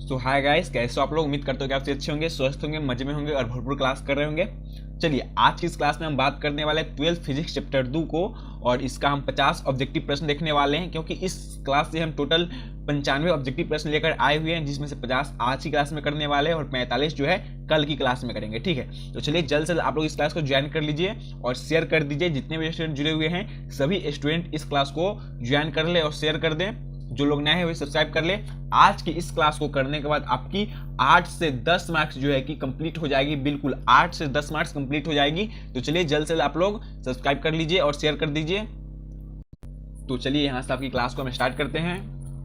सो hi guys, कैसे हो आप लोग। उम्मीद करते हो कि आप अच्छे होंगे, स्वस्थ होंगे, मजे में होंगे और भरपूर क्लास कर रहे होंगे। चलिए आज की इस क्लास में हम बात करने वाले हैं 12th फिजिक्स चैप्टर 2 को, और इसका हम 50 ऑब्जेक्टिव प्रश्न देखने वाले हैं, क्योंकि इस क्लास से हम टोटल 95 ऑब्जेक्टिव प्रश्न लेकर आए हुए हैं, जिसमें से 50 आज की क्लास में करने वाले हैं और 45 जो है कल की क्लास में करेंगे। ठीक है, तो चलिए जल्द से जल्द आप लोग इस क्लास को ज्वाइन कर लीजिए और शेयर कर दीजिए। जितने भी स्टूडेंट जुड़े हुए हैं सभी स्टूडेंट इस क्लास को ज्वाइन कर ले और शेयर कर दें। जो लोग नए हैं वो सब्सक्राइब कर ले। आज की इस क्लास को करने के बाद आपकी 8 से 10 मार्क्स जो है कि कंप्लीट हो जाएगी, बिल्कुल 8 से 10 मार्क्स कंप्लीट हो जाएगी। तो चलिए जल्द से जल्द आप लोग सब्सक्राइब कर लीजिए और शेयर कर दीजिए। तो चलिए यहां से आपकी क्लास को हम स्टार्ट करते हैं।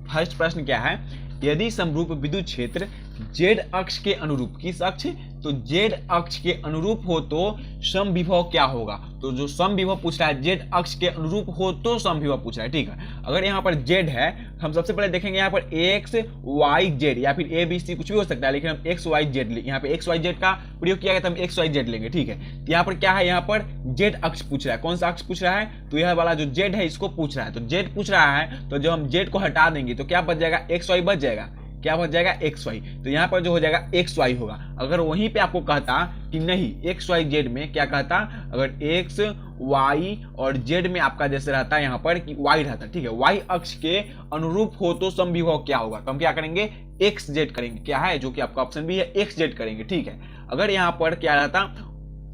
फर्स्ट प्रश्न क्या है, यदि समरूप विद्युत क्षेत्र जेड अक्ष के अनुरूप, किस अक्ष, तो जेड अक्ष के अनुरूप हो तो समविभव क्या होगा। तो जो समविभव पूछ रहा है जेड अक्ष के अनुरूप हो तो समविभव पूछ रहा है। ठीक है, अगर यहाँ पर जेड है, हम सबसे पहले देखेंगे यहाँ पर एक्स वाई जेड या फिर ए बी सी कुछ भी हो सकता है, लेकिन हम एक्स वाई जेड, यहाँ पे एक्स वाई जेड का प्रयोग किया गया तो हम एक्स वाई जेड लेंगे। ठीक है, तो यहाँ पर क्या है, यहाँ पर जेड अक्ष पूछ रहा है। कौन सा अक्ष पूछ रहा है, तो यह वाला जो जेड है इसको पूछ रहा है। तो जेड पूछ रहा है, तो जब हम जेड को हटा देंगे तो क्या बच जाएगा, एक्स वाई बच जाएगा। क्या बच जाएगा, एक्स वाई। तो यहाँ पर जो हो जाएगा एक्स वाई होगा। अगर वहीं पे आपको कहता कि नहीं एक्स वाई जेड में क्या कहता, अगर एक्स वाई और जेड में आपका जैसे रहता है यहाँ पर कि वाई रहता, ठीक है, वाई अक्ष के अनुरूप हो तो समविभव क्या होगा, तो हम क्या करेंगे, एक्स जेड करेंगे। क्या है, जो कि आपका ऑप्शन भी है, एक्स जेड करेंगे। ठीक है, अगर यहाँ पर क्या रहता,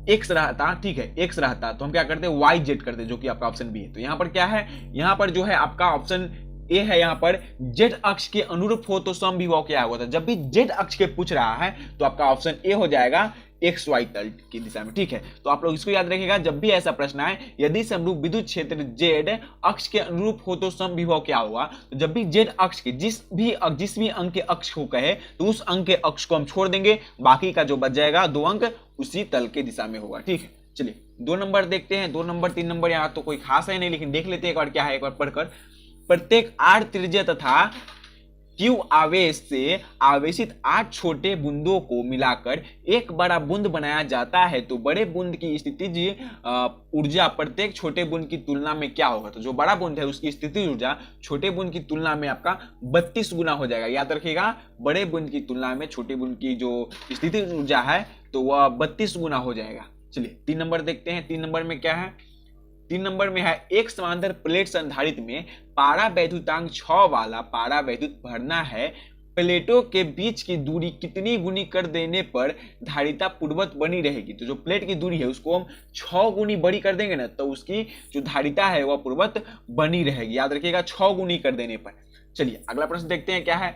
एक्स रहता, ठीक है, एक्स रहता, तो हम क्या करते, वाई जेड करते, जो कि आपका ऑप्शन बी है। तो यहाँ पर क्या है, यहाँ पर जो है आपका ऑप्शन ए है, यहाँ पर जेड अक्ष के अनुरूप हो तो समविभव क्या होगा। जब भी जेड अक्ष के पूछ रहा है तो आपका ऑप्शन ए हो जाएगा एक्स वाई तल की दिशा में। ठीक है, तो आप लोग इसको याद रखिएगा, जब भी ऐसा प्रश्न आए, यदि समरूप विद्युत क्षेत्र जेड अक्ष के अनुरूप हो तो समविभव क्या होगा। तो जब भी जेड अक्ष के जिस भी अंक के अक्ष को कहे तो उस अंक के अक्ष को हम छोड़ देंगे, बाकी का जो बच जाएगा 2 अंक उसी तल के दिशा में होगा। ठीक है, चलिए 2 नंबर देखते हैं। 2 नंबर 3 नंबर यहाँ तो कोई खास है नहीं, लेकिन देख लेते हैं एक बार क्या है, एक बार पढ़कर। प्रत्येक आर त्रिज्या तथा क्यू आवेश से आवेशित 8 छोटे बूंदों को मिलाकर एक बड़ा बूंद बनाया जाता है, तो बड़े बूंद की स्थितिज ऊर्जा प्रत्येक छोटे बूंद की तुलना में क्या होगा। तो जो बड़ा बूंद है उसकी स्थितिज ऊर्जा छोटे बूंद की तुलना में आपका 32 गुना हो जाएगा। याद रखिएगा, बड़े बूंद की तुलना में छोटे बूंद की जो स्थितिज ऊर्जा है तो वह 32 गुना हो जाएगा। चलिए 3 नंबर देखते हैं। 3 नंबर में क्या है, 3 नंबर में है, एक समांतर प्लेट संधारित्र में पारा वैद्युतांक 6 वाला पारा वैद्युत भरना है, प्लेटों के बीच की दूरी कितनी गुनी कर देने पर धारिता पूर्ववत बनी रहेगी। तो जो प्लेट की दूरी है उसको हम 6 गुनी बड़ी कर देंगे ना, तो उसकी जो धारिता है वह पूर्ववत बनी रहेगी। याद रखिएगा, 6 गुनी कर देने पर। चलिए अगला प्रश्न देखते हैं क्या है।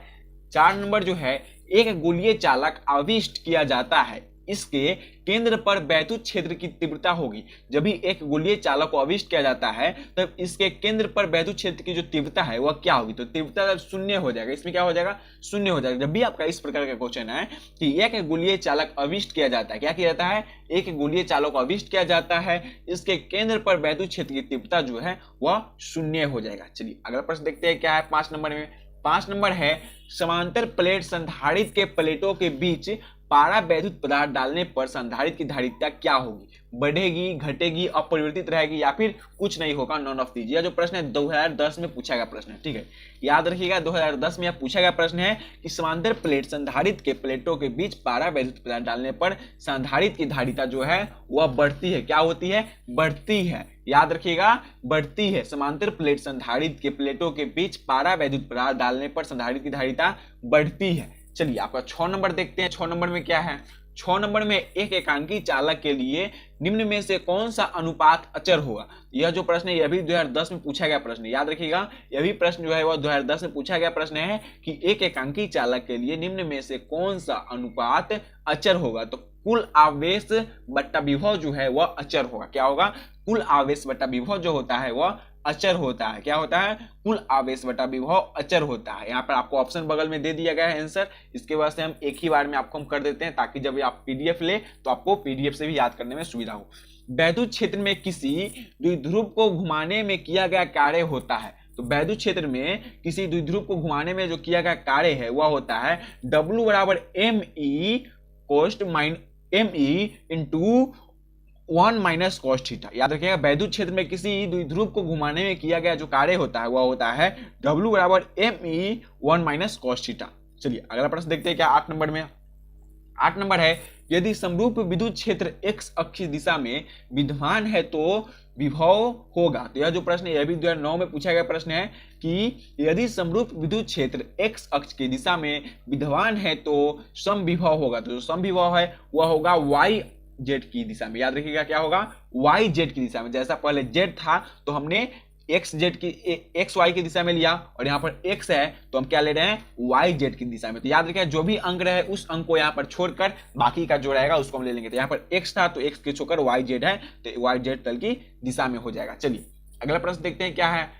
4 नंबर जो है, एक गोलीय चालक आविष्ट किया जाता है, इसके केंद्र पर वैद्युत क्षेत्र की तीव्रता होगी। जब भी एक गोलीय चालक को आविष्ट किया जाता है तब इसके केंद्र पर वैद्युत क्षेत्र की जो तीव्रता है वह क्या होगी, तो तीव्रता जब 0 हो जाएगा, इसमें क्या हो जाएगा, 0 हो जाएगा। जब भी आपका इस प्रकार का क्वेश्चन है कि एक गोलीय चालक आविष्ट किया जाता है, क्या किया जाता है, एक गोलीय चालक को आविष्ट किया जाता है, इसके केंद्र पर वैद्युत क्षेत्र की तीव्रता जो है वह 0 हो जाएगा। चलिए अगला प्रश्न देखते हैं क्या है 5 नंबर में। 5 नंबर है, समांतर प्लेट संधारित्र के प्लेटों के बीच पारा वैद्युत पदार्थ डालने पर संधारित्र की धारिता क्या होगी, बढ़ेगी, घटेगी, अपरिवर्तित रहेगी या फिर कुछ नहीं होगा, नॉन ऑफ दीज। यह जो प्रश्न है 2010 में पूछा गया प्रश्न है। ठीक है, याद रखिएगा 2010 में यह पूछा गया प्रश्न है कि समांतर प्लेट संधारित्र के प्लेटों के बीच पारा वैद्युत पदार्थ डालने पर संधारित्र की धारिता जो है वह बढ़ती है। क्या होती है, बढ़ती है। याद रखिएगा, बढ़ती है। समांतर प्लेट संधारित्र के प्लेटों के बीच पारा वैद्युत पदार्थ डालने पर संधारित्र की धारिता बढ़ती है। चलिए आपका 6 नंबर देखते हैं। 6 नंबर में क्या है, 6 नंबर में एक एकांकी चालक के लिए निम्न में से कौन सा अनुपात अचर होगा। यह जो प्रश्न है यह भी 2010 में पूछा गया प्रश्न है। याद रखिएगा, यह भी प्रश्न जो है वह 2010 में पूछा गया प्रश्न है कि एक एकांकी चालक के लिए निम्न में से कौन सा अनुपात अचर होगा। तो कुल आवेश बट्टा विभव जो है वह अचर होगा। क्या होगा, कुल आवेश बट्टा विभव जो होता है वह अचर होता है। क्या होता है, कुल आवेश बटा विभव अचर होता है। यहाँ पर आपको ऑप्शन बगल में दे दिया गया है आंसर, इसके वजह से हम एक ही बार में आपको हम कर देते हैं, ताकि जब आप पीडीएफ ले तो आपको पीडीएफ से भी याद करने में सुविधा हो। वैद्युत क्षेत्र में किसी द्विध्रुव को घुमाने में किया गया कार्य होता है। तो वैद्युत क्षेत्र में किसी द्विध्रुव को घुमाने में जो किया गया कार्य है वह होता है W बराबर ME cost ME into 1 minus cos theta. याद रखिएगा, वैद्युत क्षेत्र में किसी द्विध्रुव को घुमाने में किया गया जो कार्य होता है वह होता है W बराबर ME 1 माइनस कॉस थीटा। चलिए अगला प्रश्न देखते हैं क्या 8 नंबर में। 8 नंबर है, यदि समरूप विद्युत क्षेत्र x अक्ष दिशा में विद्यमान है तो विभव होगा। तो यह जो प्रश्न है यह भी 2009 में पूछा गया प्रश्न है कि यदि समरूप विद्युत क्षेत्र x अक्ष की दिशा में विद्यमान है तो समविभव होगा। तो जो समविभव है वह होगा y जेड की दिशा में। याद रखिएगा क्या होगा, y जेड की दिशा में। जैसा पहले z था तो हमने एक्स जेड की एक्स वाई की दिशा में लिया, और यहाँ पर x है तो हम क्या ले रहे हैं y जेड की दिशा में। तो याद रखिए जो भी अंक रहे उस अंक को यहाँ पर छोड़कर बाकी का जो रहेगा उसको हम ले लेंगे। तो यहाँ पर x था तो x के छोड़कर y जेड है तो y जेड तल की दिशा में हो जाएगा। चलिए अगला प्रश्न देखते हैं क्या है।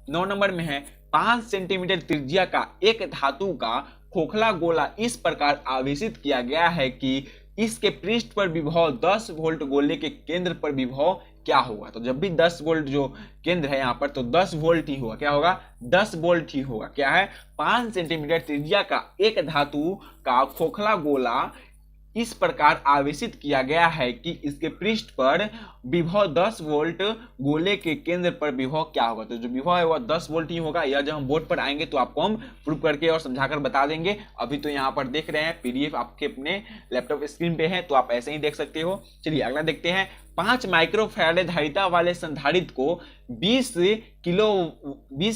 9 नंबर में है, 5 सेंटीमीटर त्रिज्या का एक धातु का खोखला गोला इस प्रकार आवेशित किया गया है कि इसके पृष्ठ पर विभव 10 वोल्ट गोले के केंद्र पर विभव क्या होगा। तो जब भी 10 वोल्ट जो केंद्र है यहाँ पर तो 10 वोल्ट ही होगा। क्या होगा, 10 वोल्ट ही होगा। क्या है, 5 सेंटीमीटर त्रिज्या का एक धातु का खोखला गोला इस प्रकार आवेशित किया गया है कि इसके पृष्ठ पर विभव 10 वोल्ट गोले के केंद्र पर विभव क्या होगा। तो जो विभव है वह 10 वोल्ट ही होगा। यह जब हम बोर्ड पर आएंगे तो आपको हम प्रूव करके और समझाकर बता देंगे। अभी तो यहाँ पर देख रहे हैं पीडीएफ आपके अपने लैपटॉप स्क्रीन पे है तो आप ऐसे ही देख सकते हो। चलिए अगला देखते हैं। 5 माइक्रोफैराड धारिता वाले संधारित्र को 20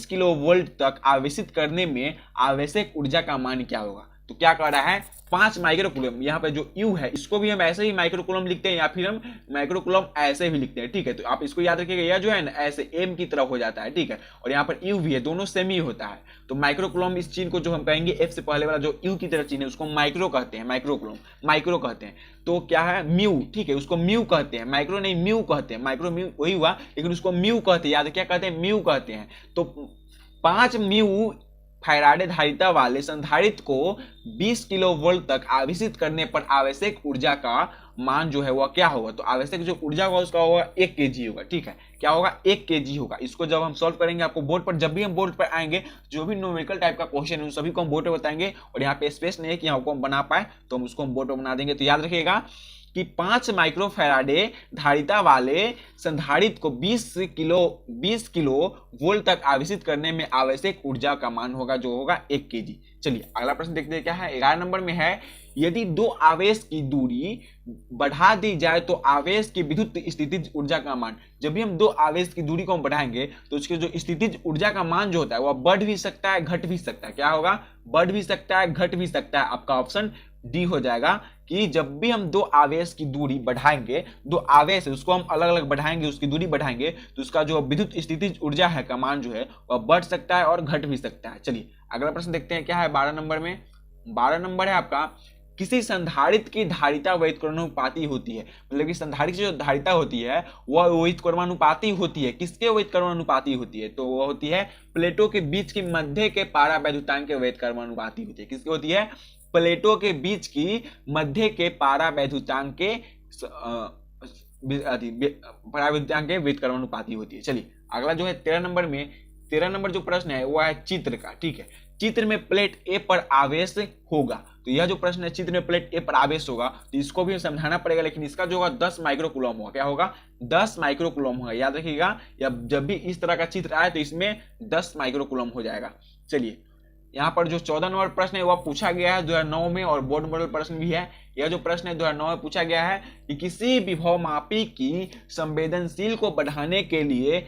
किलो वोल्ट तक आवेशित करने में आवश्यक ऊर्जा का मान क्या होगा। तो क्या कह रहा है, 5 माइक्रोकूलम। यहाँ पे जो U है इसको भी हम ऐसे ही माइक्रोकूलम लिखते हैं या फिर हम माइक्रोकूलम ऐसे भी लिखते हैं। ठीक है, तो आप इसको याद रखिएगा, यह जो है ना ऐसे M की तरफ हो जाता है। ठीक है, और यहाँ पर U भी है, दोनों सेम ही होता है। तो माइक्रोकूलम इस चिन्ह को जो हम कहेंगे F से पहले वाला जो U की तरह चिन्ह है उसको माइक्रो कहते हैं। माइक्रोकूलम माइक्रो कहते हैं। तो क्या है, म्यू। ठीक है, उसको म्यू कहते हैं, माइक्रो नहीं म्यू कहते हैं। माइक्रो म्यू वही हुआ लेकिन उसको म्यू कहते हैं। याद क्या कहते हैं, म्यू कहते हैं। तो 5 म्यू फैराडे धारिता वाले संधारित्र को 20 किलो वोल्ट तक आवेशित करने पर आवश्यक ऊर्जा का मान जो है वह क्या होगा। तो आवश्यक जो ऊर्जा होगा उसका होगा 1 kg होगा। ठीक है, क्या होगा, 1 kg होगा। इसको जब हम सॉल्व करेंगे आपको बोर्ड पर, जब भी हम बोर्ड पर आएंगे जो भी न्यूमेरिकल टाइप का क्वेश्चन है उन सभी को हम बोर्ड पर बताएंगे। और यहाँ पे स्पेस नहीं है कि यहाँ को हम बना पाए तो हम उसको हम बोर्ड पर बना देंगे। तो याद रखिएगा कि 5 माइक्रोफैराडे धारिता वाले संधारित्र को 20 किलो वोल्ट तक आवेशित करने में आवश्यक ऊर्जा का मान होगा जो होगा 1 kg। चलिए अगला प्रश्न देखते हैं क्या है। 11 नंबर में है, यदि दो आवेश की दूरी बढ़ा दी जाए तो आवेश की विद्युत स्थितिज ऊर्जा का मान। जब भी हम दो आवेश की दूरी को हम बढ़ाएंगे तो उसके जो स्थितिज ऊर्जा का मान जो होता है वह बढ़ भी सकता है घट भी सकता है। क्या होगा, बढ़ भी सकता है घट भी सकता है। आपका ऑप्शन डी हो जाएगा कि जब भी हम दो आवेश की दूरी बढ़ाएंगे, दो आवेश है उसको हम अलग अलग बढ़ाएंगे, उसकी दूरी बढ़ाएंगे तो उसका जो विद्युत स्थितिज ऊर्जा है का मान जो है वह बढ़ सकता है और घट भी सकता है। चलिए अगला प्रश्न देखते हैं क्या है 12 नंबर में। 12 नंबर है आपका, किसी संधारित्र की धारिता व्युत्क्रमानुपाती होती है। मतलब कि संधारित्र की जो धारिता होती है वह व्युत्क्रमानुपाती होती है। किसके व्युत्क्रमानुपाती होती है, तो वह होती है प्लेटों के बीच की मध्य के पारावैद्युतांक के व्युत्क्रमानुपाती होती है। किसकी होती है, प्लेटों के बीच की मध्य के पारावैद्युतांक के पारावैद्युतांक के व्युत्क्रमानुपाती होती है। चलिए अगला जो है 13 नंबर में, 13 नंबर जो प्रश्न है वह है चित्र का। ठीक है, चित्र में प्लेट ए पर आवेश होगा। तो यह जो प्रश्न है चित्र में प्लेट ए पर आवेश होगा तो इसको भी समझाना पड़ेगा, लेकिन इसका जो होगा 10 माइक्रोकूलम होगा। क्या होगा, 10 माइक्रोकूलम होगा। याद रखिएगा, या जब भी इस तरह का चित्र आए तो इसमें 10 माइक्रोकूलम हो जाएगा। चलिए यहाँ पर जो 14 नंबर प्रश्न है वह पूछा गया है 2009 में और बोर्ड मॉडल प्रश्न भी है। यह जो प्रश्न है 2009 में पूछा गया है कि किसी विभवमापी की संवेदनशील को बढ़ाने के लिए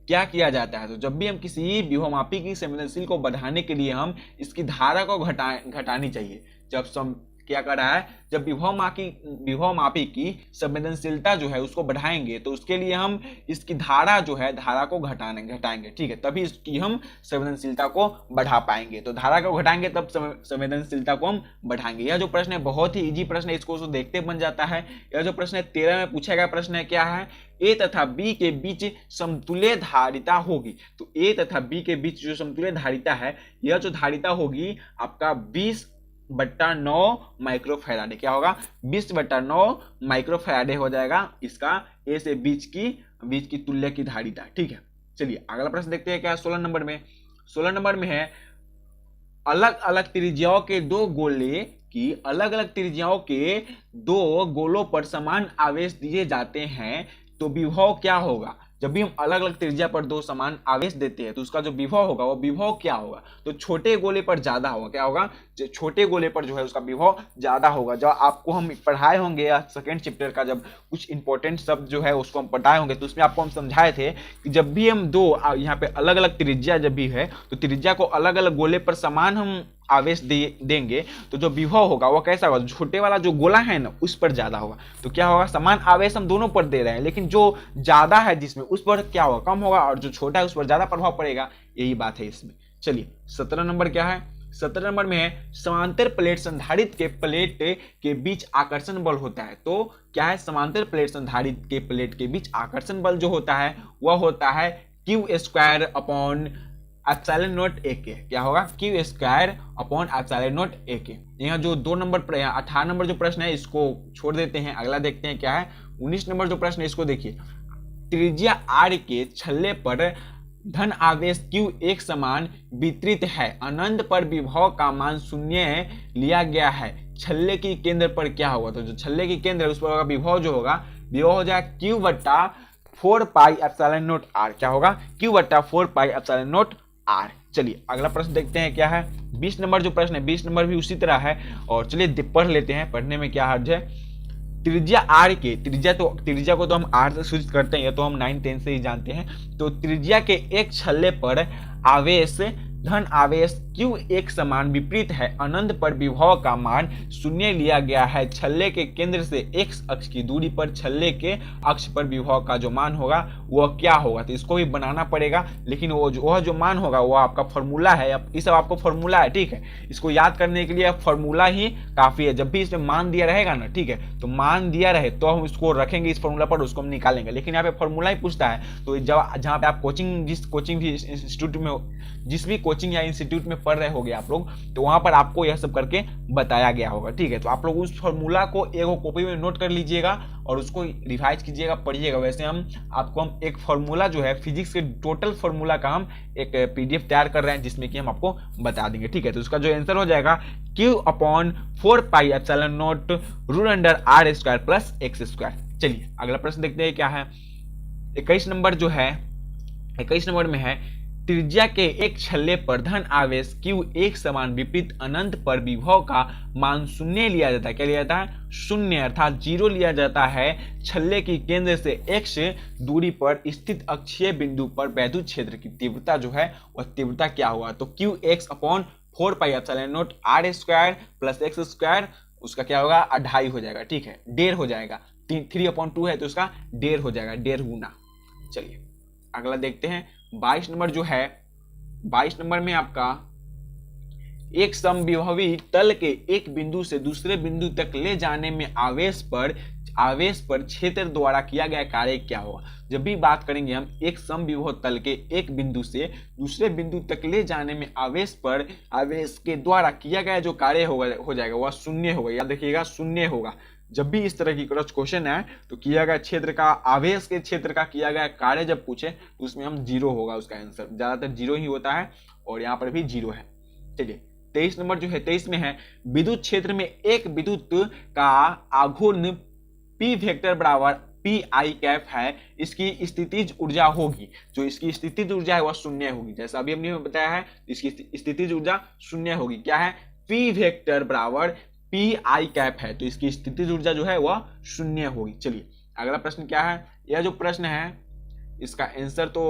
क्या किया जाता है। तो जब भी हम किसी विभवमापी की संवेदनशील को बढ़ाने के लिए हम इसकी धारा को घटानी चाहिए। जब क्या कर रहा है, जब विभवमापी की संवेदनशीलता जो है उसको बढ़ाएंगे तो उसके लिए हम इसकी धारा जो है धारा को घटाएंगे। ठीक है, तभी इसकी हम संवेदनशीलता को बढ़ा पाएंगे। तो धारा को घटाएंगे तब संवेदनशीलता को हम बढ़ाएंगे। यह जो प्रश्न है बहुत ही इजी प्रश्न है, इसको देखते बन जाता है। यह जो प्रश्न है 13 में पूछा गया प्रश्न है क्या है, ए तथा बी के बीच समतुल्य धारिता होगी। तो ए तथा बी के बीच जो समतुल्य धारिता है, यह जो धारिता होगी आपका 20/9 माइक्रोफैराडे। क्या होगा, 20/9 माइक्रोफैराडे हो जाएगा इसका ए से बीच की तुल्य की धारिता। ठीक है, चलिए अगला प्रश्न देखते हैं क्या 16 नंबर में। 16 नंबर में है, अलग अलग त्रिज्याओं के दो गोले की अलग अलग त्रिज्याओं के दो गोलों पर समान आवेश दिए जाते हैं तो विभव क्या होगा। जब भी हम अलग अलग त्रिज्या पर दो समान आवेश देते हैं तो उसका जो विभव होगा वो विभव क्या होगा। तो छोटे गोले पर ज्यादा होगा। क्या होगा, छोटे गोले पर जो है उसका विभव ज्यादा होगा। जब आपको हम पढ़ाए होंगे या सेकेंड चैप्टर का जब कुछ इंपॉर्टेंट शब्द जो है उसको हम पढ़ाए होंगे तो उसमें आपको हम समझाए थे कि जब भी हम दो यहाँ पे अलग अलग त्रिज्या जब भी है तो त्रिज्या को अलग अलग गोले पर समान हम आवेश देंगे तो जो विभव होगा वो कैसा होगा, छोटे वाला जो गोला है ना उस पर ज्यादा होगा। तो क्या होगा, समान आवेश हम दोनों पर दे रहे हैं लेकिन जो ज्यादा है जिसमें उस पर क्या होगा, कम होगा, और जो छोटा है उस पर ज्यादा प्रभाव पड़ेगा। यही बात है इसमें। चलिए 17 नंबर क्या है, 17 नंबर में है समांतर प्लेट संधारित्र के प्लेट के बीच आकर्षण बल होता है। तो क्या है, समांतर प्लेट संधारित्र के प्लेट के बीच आकर्षण बल जो होता है वह होता है Q² upon epsilon not AK। क्या होगा, Q² upon epsilon not AK। यहाँ जो 2 नंबर पर 18 नंबर जो प्रश्न है इसको छोड़ देते हैं, अगला देखते हैं क्या है 19 नंबर जो प्रश्न है इसको देखिए। त्रिज्या R के छल्ले पर धन आवेश Q एक समान वितरित है, अनंत पर विभव का मान 0 लिया गया है। छल्ले की केंद्र पर क्या होगा, तो जो छल्ले की केंद्र है उस पर होगा विभव जो होगा विभव हो जाएगा Q/4 pi epsilon not R। क्या होगा, Q/4 pi epsilon not R। चलिए अगला प्रश्न देखते हैं क्या है 20 नंबर जो प्रश्न है, 20 नंबर भी उसी तरह है और चलिए पढ़ लेते हैं, पढ़ने में क्या हर्ज है। त्रिज्या R के, त्रिज्या को तो हम R से सूचित करते हैं, ये तो हम 9-10 से ही जानते हैं। तो त्रिज्या के एक छल्ले पर आवेश धन आवेश Q एक समान विपरीत है, अनंत पर विभव का मान 0 लिया गया है। छल्ले के केंद्र से x अक्ष की दूरी पर छल्ले के अक्ष पर विभव का जो मान होगा वह क्या होगा, तो इसको भी बनाना पड़ेगा लेकिन वह जो मान होगा वो आपका फॉर्मूला है। ये सब आपको फॉर्मूला है, ठीक है, इसको याद करने के लिए फॉर्मूला ही काफी है। जब भी इसमें मान दिया रहेगा ना, ठीक है, तो मान दिया रहे तो हम इसको रखेंगे इस फॉर्मूला पर, उसको हम निकालेंगे। लेकिन यहाँ पे फॉर्मूला ही पूछता है तो जहाँ पे आप जिस कोचिंग भी इंस्टीट्यूट में, जिस भी कोचिंग या इंस्टीट्यूट में पढ़ रहे होगे आप लोग, तो वहां पर आपको यह सब करके बताया गया होगा, ठीक है। तो आप लोग उस फॉर्मूला को एक कॉपी में नोट कर लीजिएगा और उसको रिवाइज कीजिएगा, पढ़िएगा। वैसे हम एक फॉर्मूला जो है फिजिक्स के टोटल फॉर्मूला का हम एक PDF तैयार कर रहे हैं जिसमें कि हम आपको बता देंगे, ठीक है। तो उसका जो आंसर हो जाएगा Q/4 pi epsilon not √R² plus x²। चलिए अगला प्रश्न देखते हैं क्या है 21 नंबर जो है, 21 नंबर में है त्रिज्या के एक छल्ले पर धन आवेश Q एक समान विपरीत अनंत पर विभव का मान 0 लिया जाता है। क्या लिया जाता है, 0 अर्थात 0 लिया जाता है। छल्ले की केंद्र से x दूरी पर स्थित अक्षीय बिंदु पर वैद्युत क्षेत्र की तीव्रता जो है वह तीव्रता क्या हुआ, तो Qx/4 pi epsilon not R² plus x², उसका क्या होगा 2.5 हो जाएगा, ठीक है, 1.5 हो जाएगा। 3/2 है तो उसका 1.5 हो जाएगा, 1.5 गुना। चलिए अगला देखते हैं 22 नंबर जो है, 22 नंबर में आपका एक समविभवी तल के एक बिंदु से दूसरे बिंदु तक ले जाने में आवेश पर क्षेत्र द्वारा किया गया कार्य क्या होगा। जब भी बात करेंगे हम एक समविभव तल के एक बिंदु से दूसरे बिंदु तक ले जाने में आवेश के द्वारा किया गया जो कार्य हो जाएगा वह 0 होगा। याद रखिएगा 0 होगा। जब भी इस तरह की क्वेश्चन है तो किया गया क्षेत्र का, आवेश के क्षेत्र का किया गया कार्य जब पूछे तो उसमें हम 0 होगा उसका आंसर, ज्यादातर 0 ही होता है और यहाँ पर भी 0 है। चलिए 23 नंबर जो है, 23 में है विद्युत क्षेत्र में एक विद्युत का आघूर्ण P वेक्टर बराबर PI है, इसकी स्थितिज ऊर्जा होगी, जो इसकी स्थितिज ऊर्जा है वह 0 होगी। जैसा अभी हमने बताया है इसकी स्थितिज ऊर्जा 0 होगी। क्या है, P वेक्टर बराबर PI है तो इसकी स्थितिज ऊर्जा जो है वह 0 होगी। चलिए अगला प्रश्न क्या है, यह जो प्रश्न है इसका आंसर तो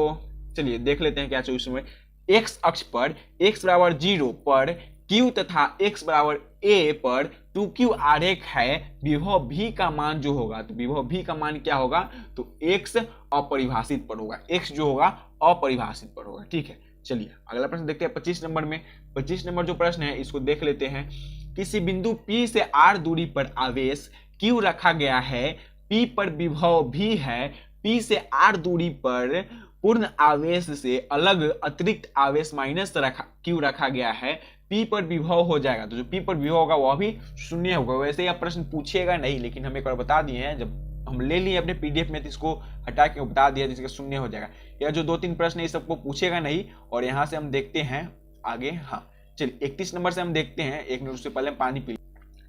चलिए देख लेते हैं क्या चाहिए। उसमें x अक्ष पर x बराबर 0 पर Q तथा x बराबर A पर 2Q आरेख है, विभव V का मान जो होगा, तो विभव V का मान क्या होगा, तो x अपरिभाषित पर होगा, x जो होगा अपरिभाषित पर होगा, ठीक है। चलिए अगला प्रश्न देखते हैं 25 नंबर में। 25 नंबर जो प्रश्न है इसको देख लेते हैं। किसी बिंदु P से R दूरी पर आवेश Q रखा गया है, P पर विभव V है, P से R दूरी पर पूर्ण आवेश से अलग अतिरिक्त आवेश माइनस Q रखा गया है, P पर विभव हो जाएगा, तो जो P पर विभव होगा वह भी 0 होगा। वैसे यह प्रश्न पूछेगा नहीं लेकिन हम एक बार बता दिए हैं, जब हम ले लिए अपने PDF में तो इसको हटा के बता दिया जिसका 0 हो जाएगा। यह जो 2-3 प्रश्न है इस सबको पूछेगा नहीं। और यहाँ से हम देखते हैं आगे। हाँ चलिए 31 नंबर से हम देखते हैं, 1 मिनट से पहले पानी पी।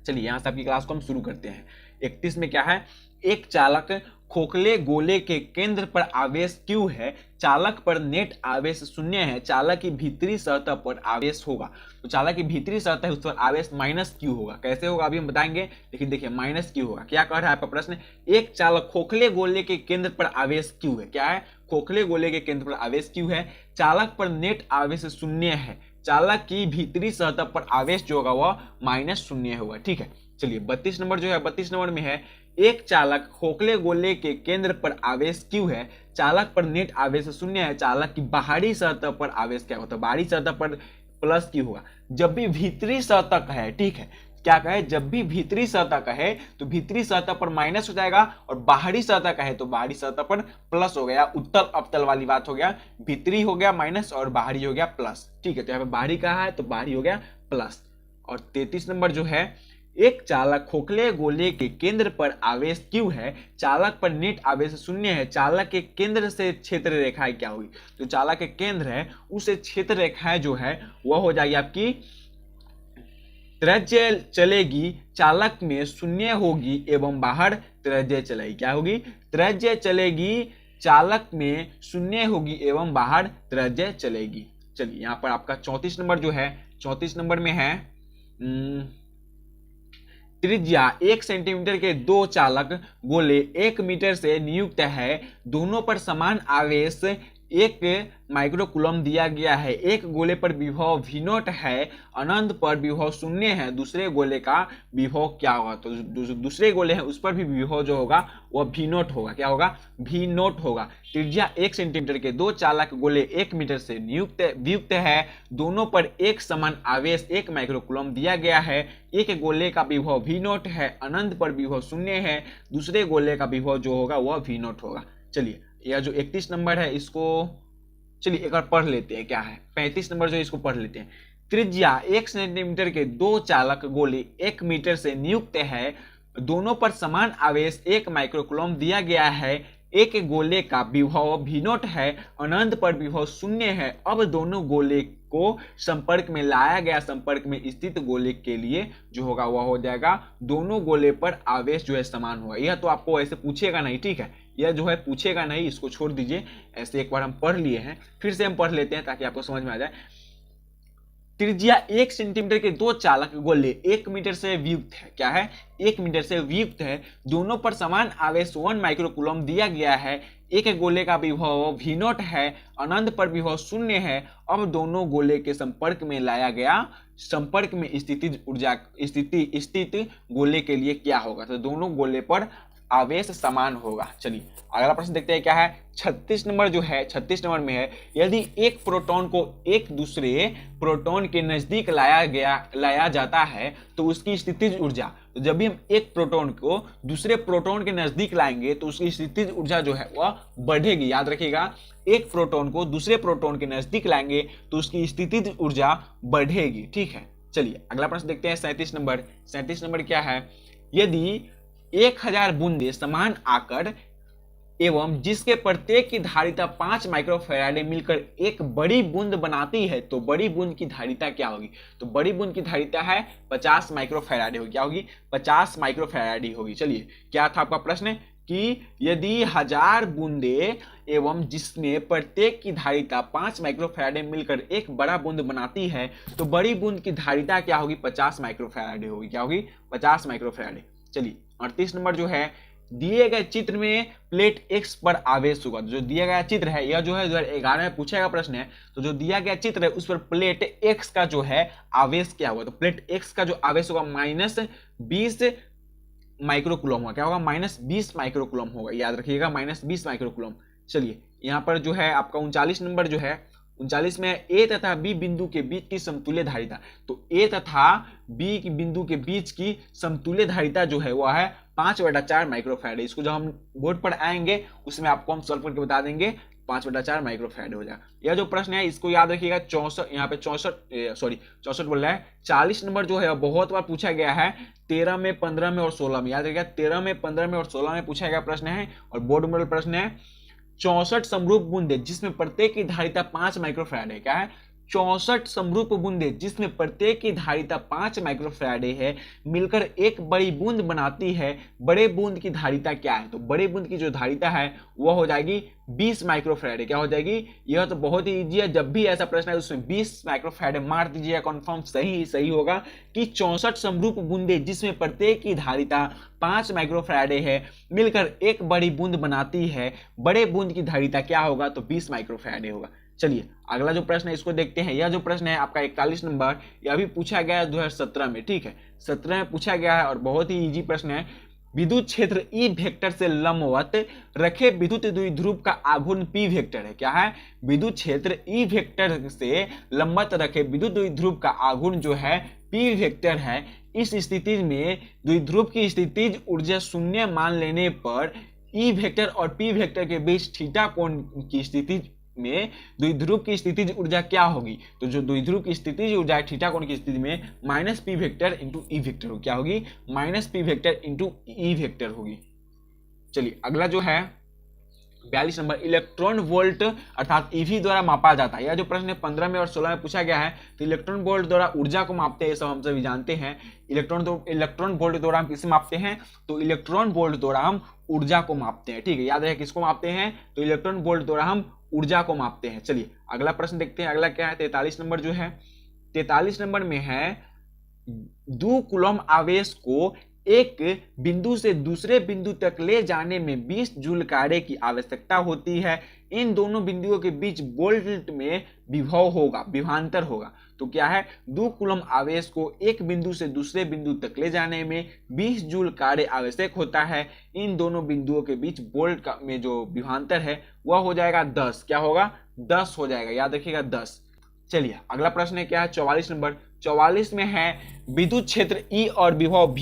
चलिए यहाँ से आपकी क्लास को हम शुरू करते हैं। 31 में क्या है, एक चालक खोखले गोले के केंद्र पर आवेश Q है, चालक पर नेट आवेश 0 है, चालक की भीतरी सतह पर आवेश होगा। तो चालक की भीतरी सतह है उस पर आवेश -Q होगा। कैसे होगा अभी हम बताएंगे, लेकिन देखिए -Q होगा। क्या कह रहा है आपका प्रश्न, एक चालक खोखले गोले के केंद्र पर आवेश Q है। क्या है, खोखले गोले के केंद्र पर आवेश Q है, चालक पर नेट आवेश 0 है, चालक की भीतरी सतह पर आवेश जो होगा वह -0 होगा। ठीक है, चलिए 32 नंबर जो है, 32 नंबर में है, एक चालक खोखले गोले के केंद्र पर आवेश Q है, चालक पर नेट आवेश 0 है, चालक की बाहरी सतह पर आवेश क्या होता है, बाहरी सतह पर +Q होगा। जब भी भीतरी सतह का है, ठीक है, क्या कहे, जब भी भीतरी सतह का है तो भीतरी सतह पर माइनस हो जाएगा और बाहरी सतह का है तो बाहरी सतह पर प्लस हो गया। उत्तल अवतल वाली बात हो गया, भीतरी हो गया माइनस और बाहरी हो गया प्लस। ठीक है, तो यहाँ पे बाहरी कहा है तो बाहरी हो गया प्लस। और 33 नंबर जो है, एक चालक खोखले गोले के केंद्र पर आवेश Q है, चालक पर नेट आवेश 0 है, चालक के केंद्र से क्षेत्र रेखाएं क्या होगी, तो चालक के केंद्र है उसे क्षेत्र रेखाएं जो है वह हो जाएगी आपकी त्रिज्य चलेगी, चालक में 0 होगी एवं बाहर त्रिज्य चलेगी। क्या होगी, त्रिज्य चलेगी, चालक में 0 होगी एवं बाहर त्रिज्य चलेगी। चलिए यहाँ पर आपका 34 नंबर जो है, 34 नंबर में है, त्रिज्या 1 सेंटीमीटर के दो चालक गोले 1 मीटर से नियुक्त है, दोनों पर समान आवेश 1 माइक्रोकूलम दिया गया है, एक गोले पर विभव V0 है, अनंत पर विभव 0 है, दूसरे गोले का विभव क्या होगा, तो दूसरे गोले है उस पर भी विभव जो होगा वह V0 होगा। क्या होगा, V0 होगा। त्रिज्या 1 सेंटीमीटर के दो चालक गोले 1 मीटर से नियुक्त है, दोनों पर एक समान आवेश 1 माइक्रोकूलम दिया गया है, एक गोले का विभव V0 है, अनंत पर विभव 0 है, दूसरे गोले का विभव जो होगा वह V0 होगा। चलिए यह जो 31 नंबर है इसको चलिए एक बार पढ़ लेते हैं। क्या है 35 नंबर जो इसको पढ़ लेते हैं। त्रिज्या 1 सेंटीमीटर के दो चालक गोले 1 मीटर से नियुक्त है, दोनों पर समान आवेश 1 माइक्रोकूलम दिया गया है, एक गोले का विभव V0 है, अनंत पर विभव 0 है। अब दोनों गोले को संपर्क में लाया गया, संपर्क में स्थित गोले के लिए जो होगा वह हो जाएगा, दोनों गोले पर आवेश जो है समान होगा। यह तो आपको ऐसे पूछेगा नहीं, ठीक है, यह जो है पूछेगा नहीं, इसको छोड़ दीजिए। ऐसे एक बार हम पढ़ लिए हैं, फिर से हम पढ़ लेते हैं ताकि आपको समझ में आ जाए। त्रिज्या 1 सेंटीमीटर के दो चालक गोले 1 मीटर से वियुक्त है। क्या है, 1 मीटर से वियुक्त है, दोनों पर समान आवेश 1 माइक्रोकूलम दिया गया है, एक गोले का विभव V0 है, अनंत पर विभव 0 है। अब दोनों गोले के संपर्क में लाया गया, संपर्क में स्थित ऊर्जा स्थित गोले के लिए क्या होगा, तो दोनों गोले पर आवेश समान होगा। चलिए अगला प्रश्न देखते हैं। क्या है 36 नंबर जो है, 36 नंबर में है, यदि एक प्रोटॉन को एक दूसरे प्रोटॉन के नजदीक लाया जाता है तो उसकी स्थितिज ऊर्जा, तो जब भी हम एक प्रोटॉन को दूसरे प्रोटॉन के नजदीक लाएंगे तो उसकी स्थितिज ऊर्जा जो है वह बढ़ेगी। याद रखिएगा, एक प्रोटॉन को दूसरे प्रोटॉन के नजदीक लाएंगे तो उसकी स्थितिज ऊर्जा बढ़ेगी। ठीक है, चलिए अगला प्रश्न देखते हैं 37 नंबर। 37 नंबर क्या है, यदि 1000 बूंदे समान आकर एवं जिसके प्रत्येक की धारिता 5 माइक्रोफैराडे मिलकर एक बड़ी बूंद बनाती है तो बड़ी बूंद की धारिता क्या होगी, तो बड़ी बूंद की धारिता है 50 माइक्रोफैराडे होगी। क्या होगी, 50 माइक्रोफैराडे होगी। चलिए क्या था आपका प्रश्न कि यदि 1000 बूंदे एवं जिसमें प्रत्येक की धारिता 5 माइक्रोफैराडे मिलकर एक बड़ा बूंद बनाती है तो बड़ी बूंद की धारिता क्या होगी, 50 माइक्रोफैराडे होगी। क्या होगी, 50 माइक्रोफैराडे। चलिए 38 नंबर जो है, दिए गए चित्र में प्लेट X पर आवेश होगा। जो दिया गया चित्र है यह जो है 2011 में पूछा गया प्रश्न है, तो जो दिया गया चित्र है उस पर प्लेट X का जो है आवेश क्या होगा, तो प्लेट X का जो आवेश होगा -20 माइक्रोकूलम होगा। क्या होगा, -20 माइक्रोकूलम होगा। याद रखिएगा, -20 माइक्रोकूलम। चलिए यहाँ पर जो है आपका 39 नंबर जो है, 39 में A तथा B बिंदु के बीच की समतुल्य धारिता, तो A तथा B की बिंदु के बीच की समतुल्य धारिता जो है वह है 5/4 माइक्रोफैराडे। इसको जब हम बोर्ड पर आएंगे उसमें आपको हम सॉल्व करके बता देंगे, 5/4 माइक्रोफैराडे हो जाएगा। यह जो प्रश्न है इसको याद रखिएगा, 64 यहाँ पे 64 बोल रहा है। 40 नंबर जो है बहुत बार पूछा गया है, 13 में 15 में और 16 में। याद रखिएगा 13 में 15 में और 16 में पूछा गया प्रश्न है और बोर्ड मॉडल प्रश्न है। 64 समरूप बूंदे जिसमें प्रत्येक की धारिता 5 माइक्रोफैराड है। क्या है, 64 समरूप बूंदे जिसमें प्रत्येक की धारिता 5 माइक्रोफैराडे है मिलकर एक बड़ी बूंद बनाती है, बड़े बूंद की धारिता क्या है? तो बड़े बूंद की जो धारिता है वह हो जाएगी 20 माइक्रोफैराडे। क्या हो जाएगी? यह तो बहुत ही इजी है, जब भी ऐसा प्रश्न है उसमें 20 माइक्रोफैराडे मार दीजिएगा, कन्फर्म सही होगा कि 64 समरूप बूंदे जिसमें प्रत्येक की धारिता 5 माइक्रोफैराडे है मिलकर एक बड़ी बूंद बनाती है, बड़े बूंद की धारिता क्या होगा? तो 20 माइक्रोफैराडे होगा। चलिए अगला जो प्रश्न है इसको देखते हैं। यह जो प्रश्न है आपका 41 नंबर, यह भी पूछा गया है 2017 में, ठीक है, 17 में पूछा गया है और बहुत ही इजी प्रश्न है। विद्युत क्षेत्र ई वेक्टर से लंबवत रखे विद्युत द्विध्रुव का आघूर्ण पी वेक्टर है। क्या है? विद्युत क्षेत्र ई वेक्टर से लंबवत रखे विद्युत द्विध्रुव का आघूर्ण जो है पी वेक्टर है। इस स्थिति में द्विध्रुव की स्थितिज ऊर्जा शून्य मान लेने पर ई वेक्टर और पी वेक्टर के बीच थीटा कोण की स्थिति में द्विध्रुव की स्थितिज ऊर्जा क्या होगी? तो जो द्विध्रुव की स्थितिज ऊर्जा है थीटा कोण की स्थिति में minus P vector into E vector होगी। क्या होगी? Minus P vector into E vector होगी। चलिए अगला जो है 42 नंबर, इलेक्ट्रॉन वोल्ट अर्थात ईवी द्वारा मापा जाता है। यह जो प्रश्न 15 में और 16 में पूछा गया है। तो इलेक्ट्रॉन वोल्ट द्वारा ऊर्जा को मापते हैं, ये सब हम सभी जानते हैं। इलेक्ट्रॉन वोल्ट द्वारा हम किसे मापते हैं? तो इलेक्ट्रॉन वोल्ट द्वारा हम ऊर्जा को मापते हैं, ठीक है, याद रहे किसको मापते हैं? तो इलेक्ट्रॉन वोल्ट द्वारा हम ऊर्जा को मापते हैं। चलिए अगला प्रश्न देखते हैं। अगला क्या है? 43 नंबर जो है, 43 नंबर में है 2 कूलम आवेश को एक बिंदु से दूसरे बिंदु तक ले जाने में 20 जूल कार्य की आवश्यकता होती है। इन दोनों बिंदुओं के बीच वोल्ट में विभव होगा, विभवांतर होगा। तो क्या है? 2 कूलम आवेश को एक बिंदु से दूसरे बिंदु तक ले जाने में 20 जूल कार्य आवश्यक होता है। इन दोनों बिंदुओं के बीच वोल्ट में जो विभवांतर है वह हो जाएगा 10। क्या होगा? 10 हो जाएगा, याद रखिएगा 10। चलिए अगला प्रश्न है क्या है? 44 नंबर, 44 में है विद्युत क्षेत्र E और विभव V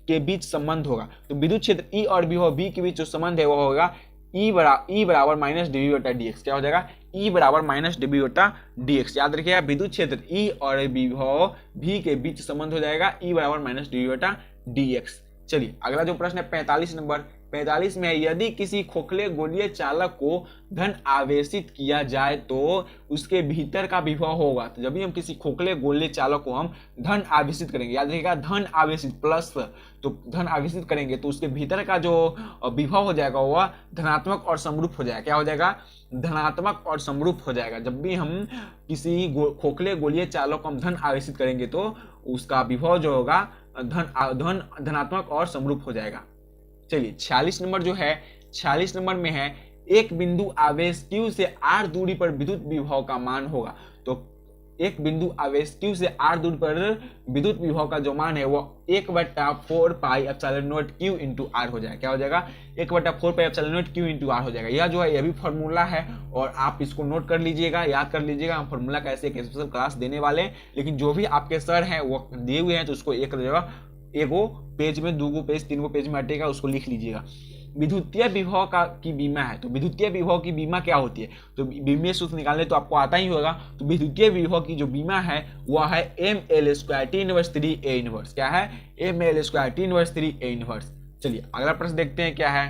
के बीच संबंध होगा। तो विद्युत क्षेत्र E और विभव V के बीच जो संबंध है वह होगा E बराबर माइनस dV बटा dx। क्या हो जाएगा? E बराबर माइनस dV बटा dx। याद रखिएगा विद्युत क्षेत्र E और विभव V के बीच संबंध हो जाएगा E बराबर माइनस dV बटा dx। चलिए अगला जो प्रश्न है 45 नंबर, 45 में यदि किसी खोखले गोलीय चालक को धन आवेशित किया जाए तो उसके भीतर का विभव होगा। तो जब भी हम किसी खोखले गोलीय चालक को हम धन आवेशित करेंगे, याद रखिएगा धन आवेशित प्लस, तो धन आवेशित करेंगे तो उसके भीतर का जो विभव हो जाएगा वह धनात्मक और समरूप हो जाएगा। क्या हो जाएगा? धनात्मक और समरूप हो जाएगा। जब भी हम किसी खोखले गोलीय चालक को हम धन आवेशित करेंगे तो उसका विभव जो होगा धनात्मक और समरूप हो जाएगा। चलिए 46 नंबर जो है, 46 नंबर में है एक बिंदु आवेश Q से r दूरी पर विद्युत विभव का मान होगा। तो एक बिंदु आवेश Q से r दूरी पर विद्युत विभव का जो मान है वो 1/4 pi epsilon not Q into r हो जाएगा। क्या हो जाएगा? 1/4 pi epsilon not Q into r हो जाएगा। यह जो है यह भी फॉर्मूला है और आप इसको नोट कर लीजिएगा, याद कर लीजिएगा। हम फॉर्मूला का ऐसे एक स्पेशल क्लास देने वाले हैं, लेकिन जो भी आपके सर हैं वो दिए हुए हैं तो उसको एक जगह एगो पेज में, 2 पेज, 3 पेज में हटेगा, उसको लिख लीजिएगा। विद्युतीय विभव की बीमा है। तो विद्युतीय विभव की बीमा क्या होती है? तो बीमा सूत्र निकालने तो आपको आता ही होगा। तो विद्युतीय विभव की जो बीमा है वह है ml² T−3A−1। क्या है? ml² T−3A−1। चलिए अगला प्रश्न देखते हैं क्या है।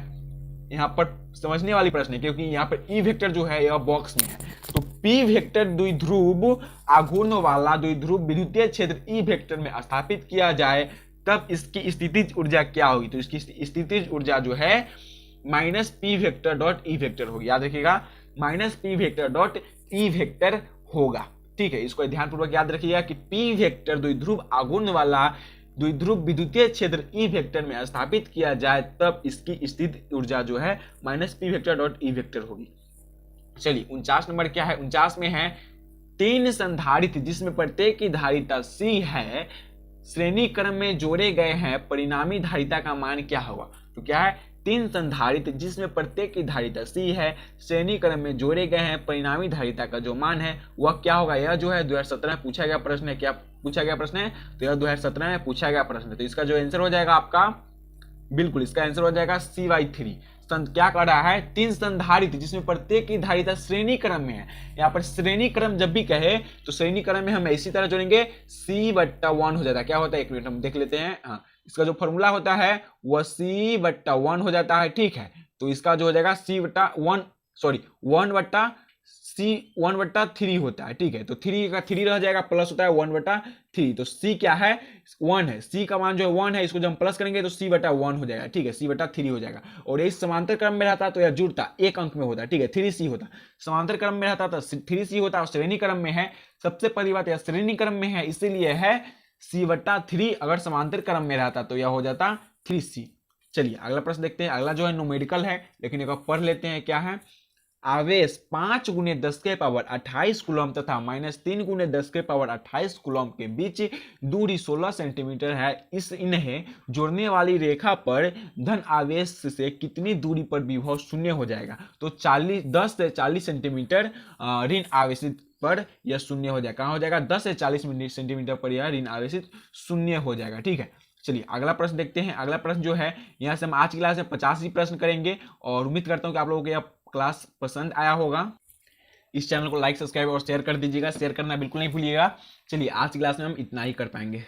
यहाँ पर समझने वाली प्रश्न है क्योंकि यहाँ पर ई वेक्टर जो है यह बॉक्स में है। तो पी वेक्टर द्विध्रुव आघूर्ण वाला द्विध्रुव विद्युतीय क्षेत्र ई वेक्टर में स्थापित किया जाए तब इसकी स्थितिज ऊर्जा क्या होगी? तो इसकी स्थितिज ऊर्जा जो है minus P vector dot E vector होगी। याद रखिएगा minus P vector dot E vector होगा, ठीक है। इसको ध्यानपूर्वक याद रखिएगा कि पी वेक्टर द्विध्रुव आघूर्ण वाला द्विध्रुव विद्युतीय क्षेत्र ई वेक्टर में स्थापित किया जाए तब इसकी स्थित ऊर्जा जो है minus P vector dot E vector होगी। चलिए 49 नंबर क्या है? 49 में है 3 संधारित्र जिसमें प्रत्येक की धारिता C है, श्रेणी क्रम में जोड़े गए हैं, परिणामी धारिता का मान क्या होगा? तो क्या है? 3 संधारित्र जिसमें प्रत्येक की धारिता C है, श्रेणी क्रम में जोड़े गए हैं, परिणामी धारिता का जो मान है वह क्या होगा? यह जो है 2017 में पूछा गया प्रश्न है। क्या पूछा गया प्रश्न है? तो यह 2017 में पूछा गया प्रश्न है। तो इसका जो आंसर हो जाएगा आपका, बिल्कुल इसका आंसर हो जाएगा C/3। क्या कर रहा है? 3 संधारित्र जिसमें प्रत्येक की धारिता श्रेणी क्रम में है। यहाँ पर श्रेणी क्रम जब भी कहे तो श्रेणी क्रम में हम इसी तरह जोड़ेंगे, C/1 हो जाता है। क्या होता है? एक मिनट हम देख लेते हैं। हाँ, इसका जो फॉर्मूला होता है वह C/1 हो जाता है, ठीक है। तो इसका जो हो जाएगा 1/C सी 1/3 होता है, ठीक है। तो 3 का 3 रह जाएगा, प्लस होता है 1/3। तो सी क्या है, 1 है, सी का मान जो है 1 है, इसको जब हम प्लस करेंगे तो c/1 हो जाएगा, ठीक है, c/3 हो जाएगा। और ये समांतर क्रम में रहता तो यह जुड़ता, एक अंक में होता, ठीक है, 3c होता। समांतर क्रम में रहता तो 3c होता, और श्रेणी क्रम में है, सबसे पहली बात यह श्रेणी क्रम में है, इसीलिए है c/3। अगर समांतर क्रम में रहता तो यह हो जाता 3c। चलिए अगला प्रश्न देखते हैं। अगला जो है न्यूमेरिकल है, लेकिन एक बार पढ़ लेते हैं क्या है। आवेश 5 × 10⁻28 कूलम तथा -3 × 10⁻28 कूलम के बीच दूरी 16 सेंटीमीटर है। इन्हें जोड़ने वाली रेखा पर धन आवेश से कितनी दूरी पर विभव शून्य हो जाएगा। तो 10 से 40 सेंटीमीटर ऋण आवेशित पर यह शून्य हो जाएगा। कहाँ हो जाएगा, 10 से 40 सेंटीमीटर पर यह ऋण आवेशित शून्य हो जाएगा, ठीक है। चलिए अगला प्रश्न देखते हैं। अगला प्रश्न जो है, यहाँ से हम आज की क्लास में 50 ही प्रश्न करेंगे, और उम्मीद करता हूँ कि आप लोगों को यह क्लास पसंद आया होगा। इस चैनल को लाइक, सब्सक्राइब और शेयर कर दीजिएगा, शेयर करना बिल्कुल नहीं भूलिएगा। चलिए आज की क्लास में हम इतना ही कर पाएंगे।